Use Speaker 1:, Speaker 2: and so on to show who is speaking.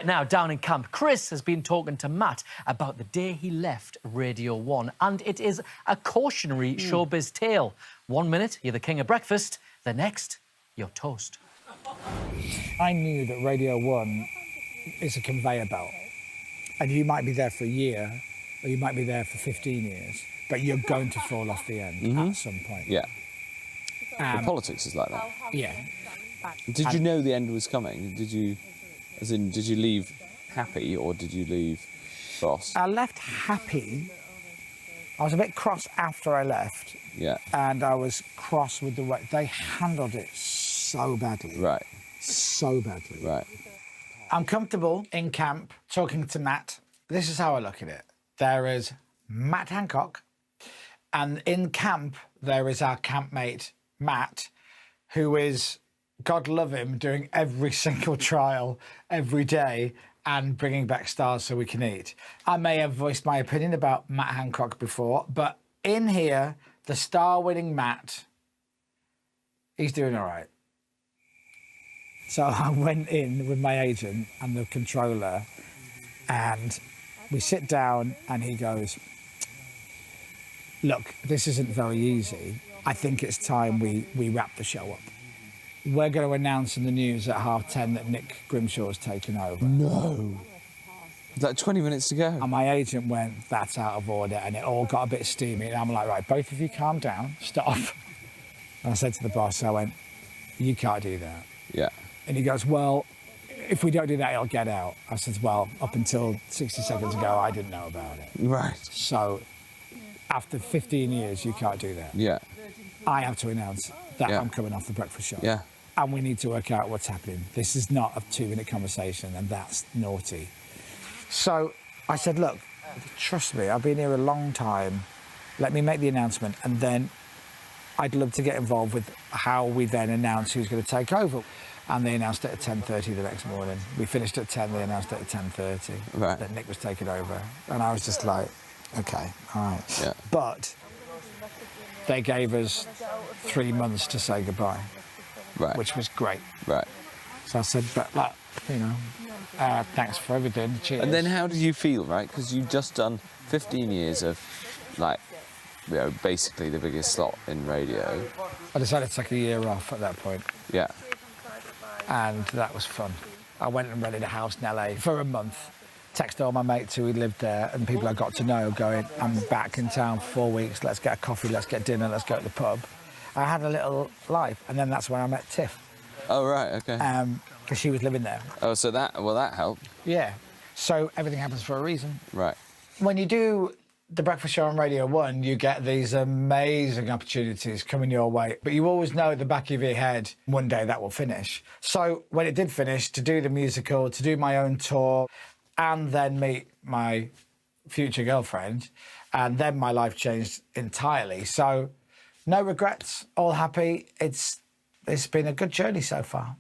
Speaker 1: Now, down in camp, Chris has been talking to Matt about the day he left Radio 1, and it is a cautionary showbiz tale. 1 minute, you're the king of breakfast, the next, you're toast.
Speaker 2: I knew that Radio 1 is a conveyor belt, and you might be there for a year, or you might be there for 15 years, but you're going to fall off the end at some point.
Speaker 3: Yeah. The politics is like that.
Speaker 2: Yeah.
Speaker 3: Did you know the end was coming? Did you leave happy or did you leave cross?
Speaker 2: I left happy. I was a bit cross after I left.
Speaker 3: Yeah.
Speaker 2: And I was cross with the way they handled it so badly.
Speaker 3: Right.
Speaker 2: So badly.
Speaker 3: Right.
Speaker 2: I'm comfortable in camp talking to Matt. This is how I look at it. There is Matt Hancock, and in camp there is our campmate Matt, who is, God love him, doing every single trial every day and bringing back stars so we can eat. I may have voiced my opinion about Matt Hancock before, but in here, the star-winning Matt, he's doing all right. So I went in with my agent and the controller, and we sit down and he goes, look, this isn't very easy. I think it's time we wrap the show up. We're going to announce in the news at 10:30 that Nick Grimshaw's taken over.
Speaker 3: No. Is that 20 minutes to go?
Speaker 2: And my agent went, that's out of order, and it all got a bit steamy. And I'm like, right, both of you calm down, stop. And I said to the boss, I went, you can't do that.
Speaker 3: Yeah.
Speaker 2: And he goes, well, if we don't do that, it'll get out. I said, well, up until 60 seconds ago, I didn't know about it.
Speaker 3: Right.
Speaker 2: So after 15 years, you can't do that.
Speaker 3: Yeah.
Speaker 2: I have to announce that I'm coming off the breakfast show.
Speaker 3: Yeah.
Speaker 2: And we need to work out what's happening. This is not a 2-minute conversation, and that's naughty. So I said, look, trust me, I've been here a long time. Let me make the announcement, and then I'd love to get involved with how we then announce who's going to take over. And they announced it at 10:30 the next morning. We finished at 10, they announced it at 10:30 that Nick was taking over. And I was just like, OK, all right.
Speaker 3: Yeah.
Speaker 2: But they gave us 3 months to say goodbye, which was great.
Speaker 3: Right.
Speaker 2: So I said, but like, you know, thanks for everything, cheers.
Speaker 3: And then how did you feel, right? Because you've just done 15 years of, like, you know, basically the biggest slot in radio.
Speaker 2: I decided to take a year off at that point.
Speaker 3: Yeah.
Speaker 2: And that was fun. I went and rented a house in LA for a month, texted all my mates who had lived there and people I got to know, going, I'm back in town for 4 weeks, let's get a coffee, let's get dinner, let's go to the pub. I had a little life, and then that's when I met Tiff.
Speaker 3: Oh, right, OK.
Speaker 2: Because she was living there.
Speaker 3: Oh, so that helped.
Speaker 2: Yeah. So everything happens for a reason.
Speaker 3: Right.
Speaker 2: When you do the breakfast show on Radio 1, you get these amazing opportunities coming your way, but you always know at the back of your head, one day that will finish. So when it did finish, to do the musical, to do my own tour, and then meet my future girlfriend, and then my life changed entirely. So no regrets, all happy. It's been a good journey so far.